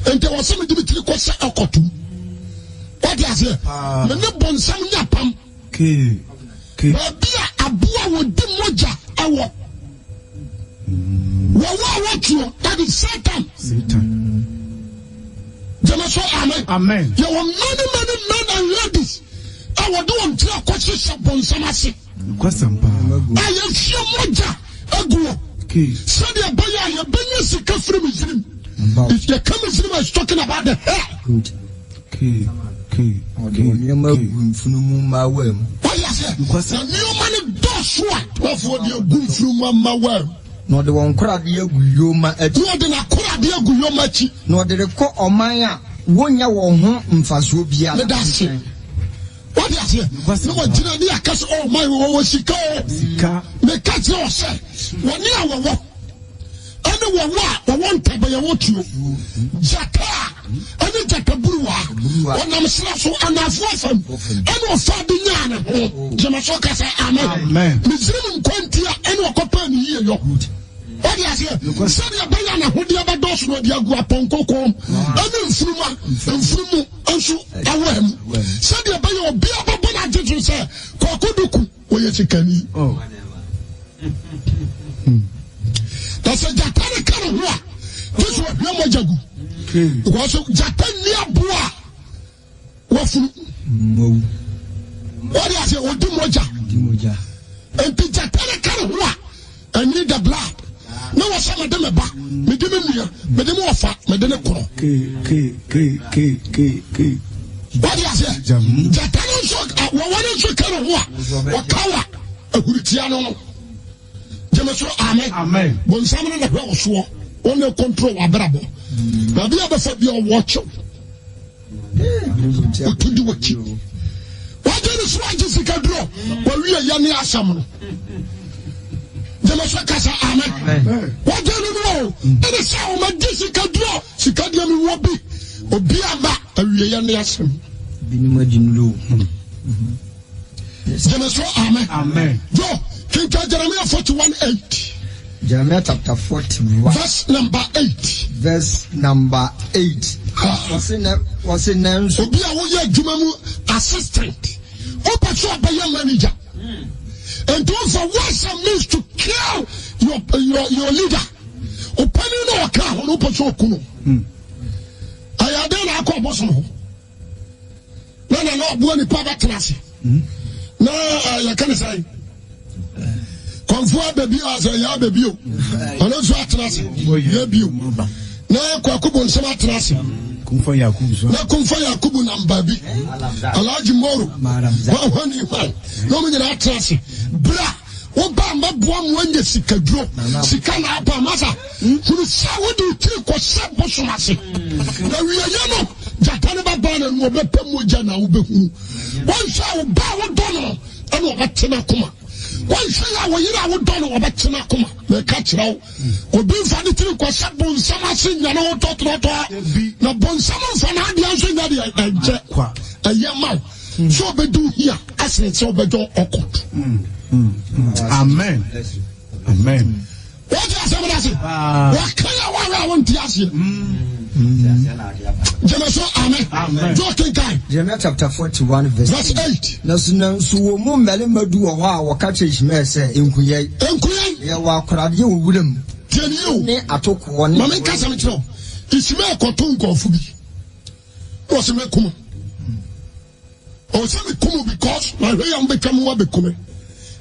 Ente wose me dimitri kwose akotu. What is it? Me ne bonsam nyapam. Baabi a aboa wo di moja awo. That is Satan. Jemeso amen. You are many men and ladies. I will do until I catch you upon Samasi. I am sure moja aguo. So the abaya your business is come from Muslim. If you come Muslim is talking about the hair. Good. Why is it? The new man does what? For the good from my world. No de won kora de aguyoma ati no de na kora de aguyoma chi no de ko oman a wonya wo ho mfaso bia me da se what is here no wa jina ni akas oh my wo sika me ka je o se woni a wo ani wo won taba ye wotuo jaka ani jaka buruwa wonam sra so anafo afam ani ofa de nyaana jema so ka say amen mizrim kwantia ani okopa ni ye yo. What is here? Send your banana who the other doors with your guaponco. I mean, Frumu, also, I send your banana be a banana to say, Kokuduku, where you can eat. Oh, that's a Japan kind of war. This was no Majagu. Because Japan near Bua. What is it? What do Moja? And the Japan kind of war. I need the blood. No one saw them back. Me give me more fat, me didn't call. What is it? Japan shock, one is a kind of what color? A Huritiano. Jemeso amen. When someone in the house swore, only control a bravo. Now the other for your watch. What to do with you? What is why Jessica draw? Well, we are young Asam. Jemeso Casa amen. What do you know? And the sound of Jessica draw. She can't get me wobby. Or be a back, a young Asam. Jemeso amen. Joe. King Jeremiah 41:8. Jeremiah chapter 41. Verse number 8. Verse number 8. What's in name? So be a way Jumamu assistant. Open to a buyer manager. And don't for what's a means to kill your leader. Open in our car on open to Kuno. I had done a call bosom. No, one power class. No, I can't say. Confort baby as a ya baby. I don't try to baby. No, Kwakubon Sama Trasi. Kumfa Yakubu Nambabi. Alaji Moro. No, we did Trasi. Bra. Obama Buam when the Sikadro. Sikana Apamasa. Who saw what you think was Sab Bosomasi. Now we are yellow. Japanaba Ban and Wobepemu Jana Ubehu. One shall bow Donald and Wabatina. One thing I will do about Tinakuma, the catch now. Or be funny to Quasabon Samasin, you know, Toto, no Bon Samas and Adias a young man. So be do here, as it's over your okot. Amen. Amen. What is it? What can I want to ask you? Amen. Jeremiah chapter 41 verse 8. Now, so mo melema do a while, catch his mess in Kuye. Ya wa kradi wo wudem. Tell you, ne atoko one. Mama kasa mitro. Isime kotonko fubi. O se me kumo. O se me kumo because my way am become wa bekume.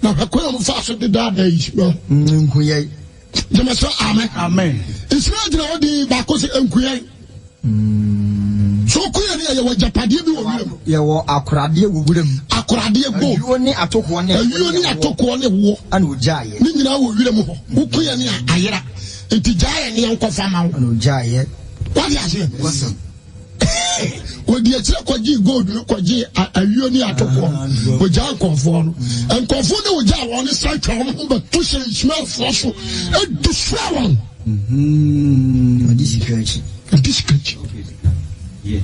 Na hakoya mo fa so de da is no. Nkuye. Jemeso amen. Isime jina odi ba ko se nkuye. So kuya ni ya wajapade bi wo wirem. Ya wo akorade wo wirem. Akorade go. Ayo ni atoko ne. Ayo ni atoko ne wo. Ana ojaye. Ni nyina wo wirem ho. Ukuya ni ayera. Enti jaye ni enkofa ma wo. Ana ojaye. What is it? odi akira kwaji gold no kwaji awiyo ni atoko oja konfo no enkonfo ne oja won sa twa won ba to she smell fosho e destroy one discourage yeah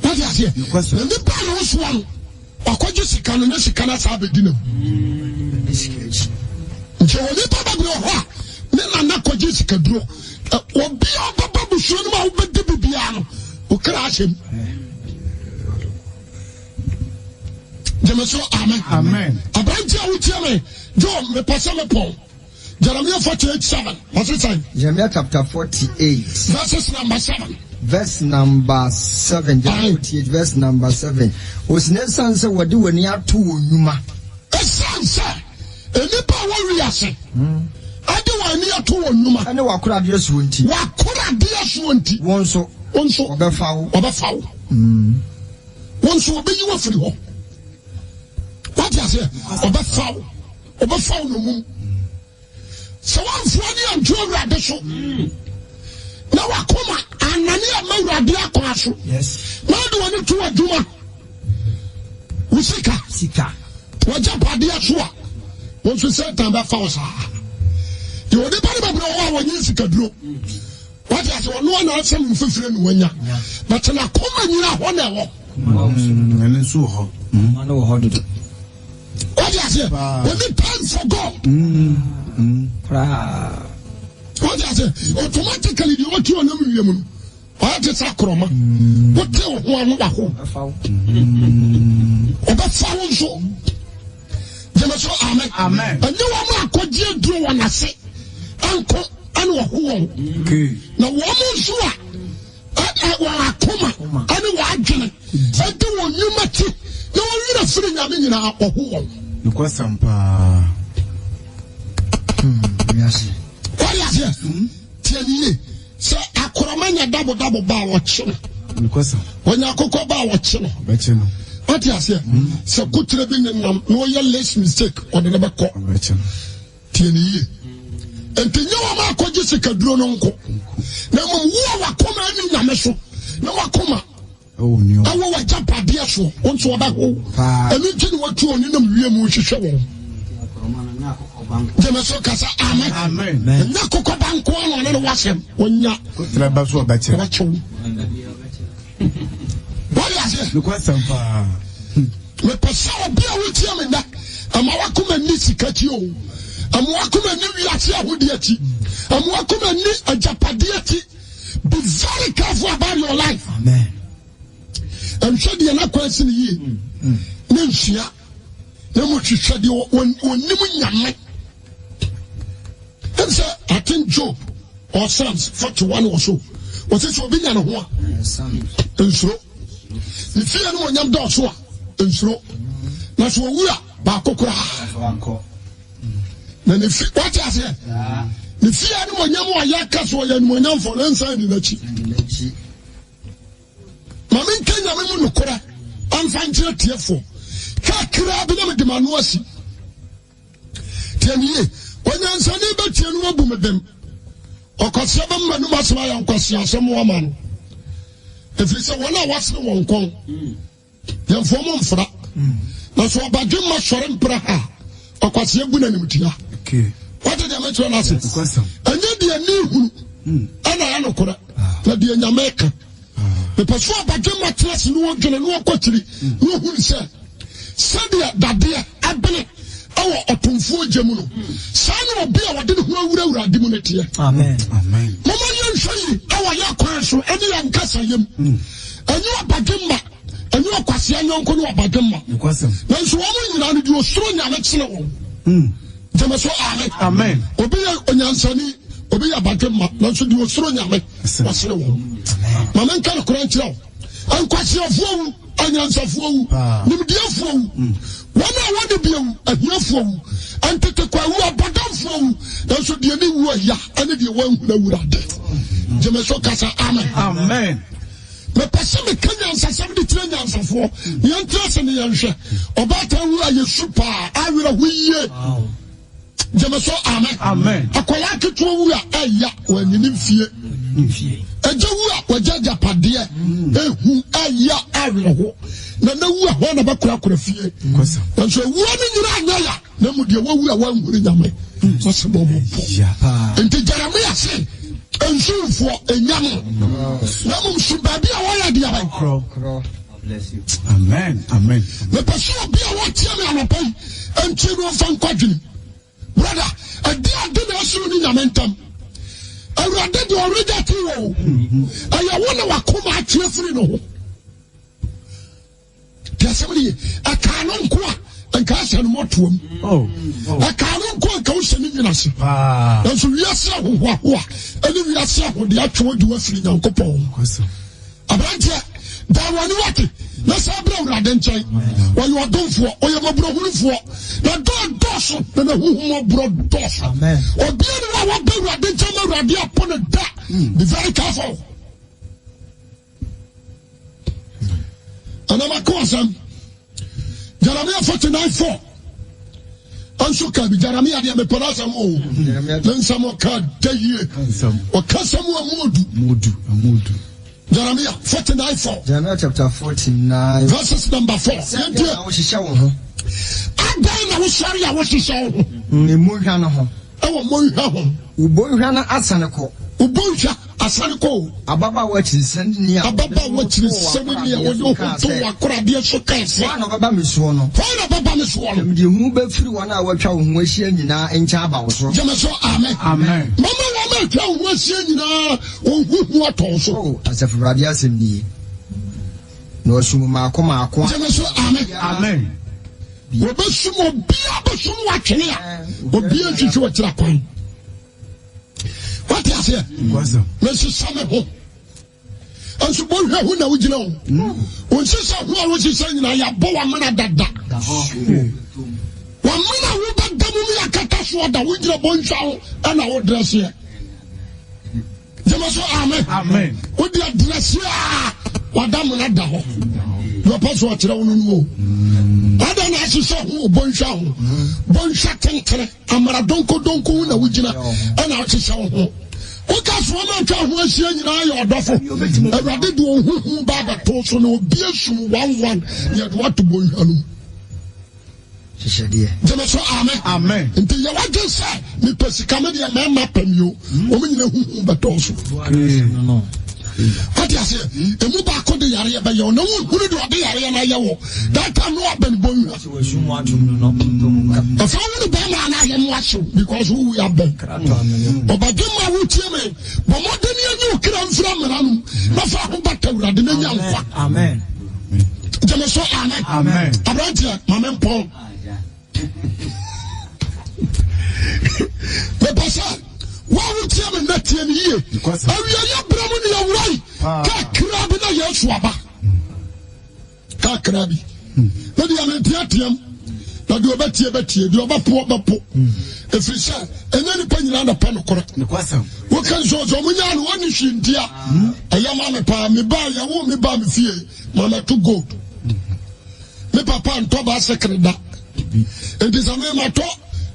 what is here the power was one akwaji sikano ne sikana sa bedina discourage nje oni baba bi ho ne na kwaji sikaduro obi baba bu so no ma wo bedi bibia no o crashem Jemeso amen abanti awutie me jo me pasa me pon Jeremiah 48:7 what's it say Jeremiah chapter 48 verse number 7 Jeremiah 48 verse number 7 osnesan se wode wani ato onuma esanse enipa wa wiase ade wani ato onuma ane wakora de so nti wonso obefawo wonso obeyi wa firi ho what you say obefawo no mum so one funny and jewelry so na wakoma anani amawrade akwaso yes na do wani to aduma usika wajapade aso a wonso se tamba fawo sa you dey bari babro wa wanyi sikaduro what you say no na asem mfefire no wanya but na koma nyina ho na wo ene so ho man wo ho do what you say when the time for God what you say automatically the what you na wiem no what is akroma what you ho anu ba ho obafawo so Jemeso amen and you want akogye duro wanase anko anu wo ho na wo mo so a wa akoma anu wa adwene ade wo nyuma ti na wo yira firi nyame nyina wo ho nko sampa yes what is tieni se akroma nya double ba wo kye nko sam wonya akokọ ba wo kye no ba kye no what you say se kutre bi nyam no ye less mistake o de be ko ba kye no tieni ye entenye wa ma akogye sikaduro no nko na mo wo wa koma ani nyame so na wa koma oh nyo awo wa japade so onso oba ho enu ti ni watu oni na mwie mu hwehwe wo Jemeso kasa amen nya kokko banko no ne wasem onya kutra ba so ba kye what you say nko sampa me pesa obi a wuti amenda ama wakoma ni sikati o ama wakoma ni wiase ahodi ati ama wakoma ni ajapade ati be very careful about your life amen and should you not question ye nsia na mo hwehwe de onim nyame and say I think Job or Psalms 41 or so was it so binya no ho a nsuro ni fie no nyam do so a nsuro na so wura ba kokora na ni fie what you say ni fie no nyam wa yaka so ya no nyam for inside na chi mama nkanya me mu nokora amfa nkyere tiefo kakra bi na me de manu asi tianie onyansani betie no abu medem okosia ba manu masema ya nkosia asem wa ma no efiri se wona wasene won kon yemfo mo mfra na so obadwe ma sore mpra ha okosia bu na nimtia okay what did I mention last anya de ni hu ana ya nokora na de nyameka the person obadwe ma class no odwene no okotiri no hu ni se sadia dadea abene awo otumfo gemu no saa obi a wode ne ho awurawura ade mu netie amen mama ye nhwe awo ya kwan so ene ya nkasa yem enyu abadwemma enyu akwase anyonko no abadwemma na so wo nyina no di osoro nyame kyene wo Jemeso amen obi ya onyansani obi ya abadwemma na so di osoro nyame wasere wo mama nka no kran kyerɛ wo ankwase afuo anyansafuo nimdiafuo wana wade biam ahiafuo antete kwa wu abadamfuo nanso de ni wu ya ane de wanhu na wurade Jemeso kasa amen me pese me kanya nsasam de tire nyansafo ne yantrase ne yanhwe obata wu ayesu pa awira huye Jemeso amen akoya keto wu a aya wanini mfie eje wu a wajaja padie ehu aya awerho na wu ho na bakura fie kwasa nso wu ni nyina anya na mu de wu a wanhuri nyame so bo enti Jeremiah say ensufo enyam na mum subabi a waya dia ba bless you. Amen. Me paso obi a watia me anopai enti no fa nkwadwini brother adia de na so ni nyamentam awurade de orija ti wo aya wona wakoma atie firi no ho tiasemni akano nko a nka asa no motoam akano nko nka wo hyɛ ni nyina se nso wiase ahohoa ani wiase ahode atwo de wafiri nyankopɔn abrante dawani wate na sabra awurade nkyɛn wɔyɛ ɔdomfoɔ ɔyɛ mɔborɔhunufoɔ na dɔɔso na huhumɔborɔ dɔɔso ɔbea ne wa waba awurade nkyɛn ma awurade apɔ ne da be very careful anamako asɛm Jeremiah 49:4 anso ka bi Jeremiah de mepɛ na asɛm o na nsɛm ɔka da yie ɔka sɛm amudu Jeremiah 49:4. Jeremiah chapter 49. Verses number 4. Adan na wo sori a wo hyehyɛ ho. Emuhwa no ho. Ewo monhwa ho. Ubonhwa na asane ko. Ubonhwa asane ko. Ababa wa chirisani ni a. Ababa wa chirisani ni a wo yo to wakora de so kaise. Wa no baba mesuo no. Wa no baba mesuo no. Mde hu ba firi wana a watwa wo ho ahyia nyina encha aba wo so. Jeme so amen. Mama atwa wo ho ahyia nyina wo hu atɔ so. Oh, asafo radio asɛm ni. No asum maako. Jeme so amen. Wo ba sumo bia ba sumo watwene a. Obi antwitwe watira kwan. What is here? Mesi same ho. Anso bo hwa hu na wugina ho. Onse sa hu a wo sisa nyina ya bo wa mena dada. Wa mena wo ba damu mi akata so da wugina bo ntwa ho ana wo dress here. Jema so amen. Wo di dress here wa damu na da ho. Yo pa so atira wo nu. Ada na asisa hu bo ntwa ho. Bo ntwa tenkere amara donko na wugina ana wo sisa ho. Oka so na twa ho asia nyina ya odofo awurade de ohuhu baba to so na obi asum 11 ya de wato bonhwa no hyehyɛdeɛ jeme so amen nti ya wagye sa ni pesika me de ma pamio o me nyina huhu bato so what you say emu ba ko de yare ba yo na hunu de ode yare na yawo that time no aben bonhwa afa wonu ba ma na ye mo aso because who we have been obadema wo tie me bo mo de ni anyu kra mfra mra no na fa ho bata urade na nya nkwa amen jeme so amen abrantia mama mpon me pasa wa wo tie me na tie ni ye awia ya bramu ni ya wurai ka krabi na yesu aba ka krabi na dia na tiatiam na de obatie de obapo efrisha enya ni pa nyina na pa no kora ne kwasa wo kan so munya no woni hwintia ayama me pa me ba ya wo me ba me fie mama to gold me papa nto ba sekreda enti sa me mato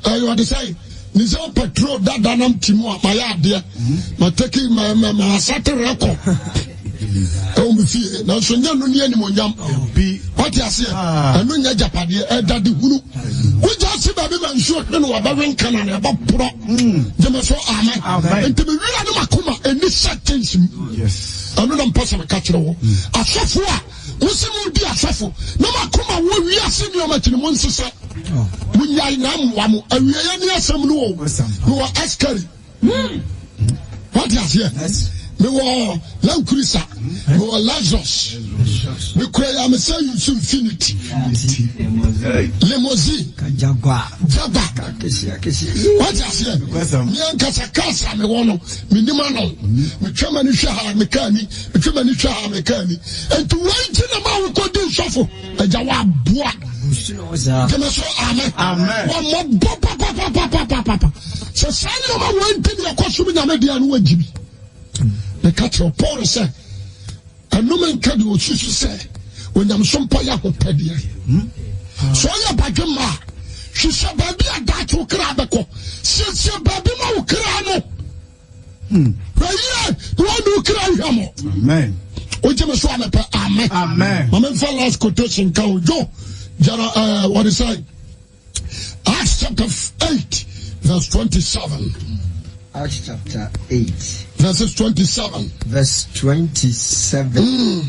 you dey say ni so petrol dada nam timu a maya de ma take ma sat record o me fie na so nya no ni ani mo nyam bi what you say anu nya japade e dade hunu wo just ba be man so no wa ba wen kana na ba pro jeme so amen enti me wi anu makoma eni settings yes anu na mposa me ka kire wo asofo a wosimu di asofo na makoma wo wi ase ni o ma kini mo nsesa munyai na mwa mu awiya ya ni asem no wo askari what you say me wo lankrisa me wo lazos me kura me say you infinity limousine jaguar kesi what you say me ankasa kasa me wono me nima no me twema ni hwa ha me kani me twema ni hwa ha me kani entu wanti na ma wo kodi sofo aja wa boa kama so amen wa mo papa so sani o ma wanti ni akoso me nyame dia no wajibi the catcher Paul said, and no man can do what you say when I'm some paya who pedi. So ya bajama, she said, baby, I got to crabako. Since your baby, no crano. Prayer, the one who cry hamo. Amen. Which I'm so amen. Amen. My man, last quotation, can we go? What is it? Acts chapter 8, verse 27. Acts chapter 8. Verses 27. Verse 27.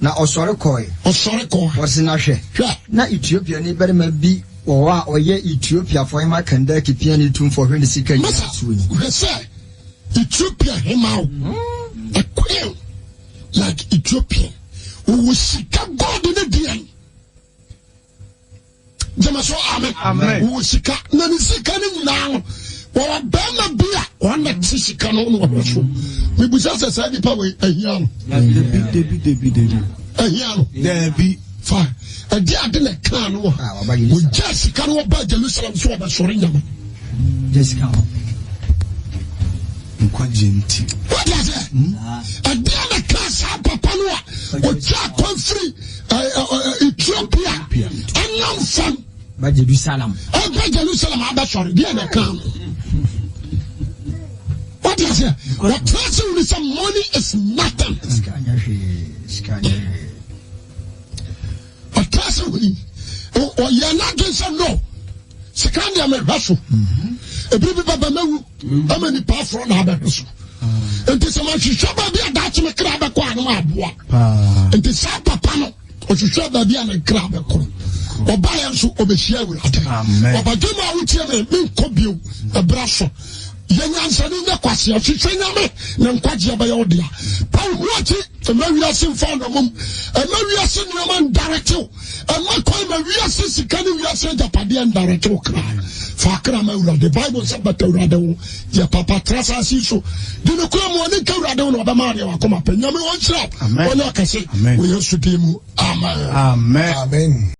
Na osore koi. Osore koi. Wasi na hwe. Na Ethiopia ni bere ma bi wo a oye Ethiopia for him kanda kipia ni tum for hwe ni sika ni asuoni. We say Ethiopia him out. A queen like Ethiopia. Who will seek God in the day. Jamaso amen. Amen. Who will seek na ni sika ni now. Wa bema bia wan na sika no no waso. Me busa say nipa we ahia no. Debi. Ahia no. Debi. Fine. Adi ade na kan no. We just sika no ba Jerusalem so ba sori nyama. Jessica. Nkwajenti. What is it? Adi na class papa no. O ja free Ethiopia. Anyam fam. Ba Jerusalem. Ba Jerusalem aba sori dia na kan. What is it? The person with some money is nothing. A person with or you're not doing some no. Second, I'm a vessel. A baby baba, how many power from the vessel? And this man should show baby a Dutch crab a quad. And the Sapa panel, or to show baby and a crab or buy and so obey with it. Or by them, I would tell them, Cobio, a brasso. Young answer in the question, she trained me, Nanquaja by Odia. Paul Watty, a Mariasin found a mum, a Mariasin woman director, and my coin Mariasin can we are sent up at the end director cry. Fakramura, the Bible said, but the Rado, your papa Trasa Siso, do the come on the Rado of the Mario, come up and Yami one shot. Amen. We used to do Amen. Amen.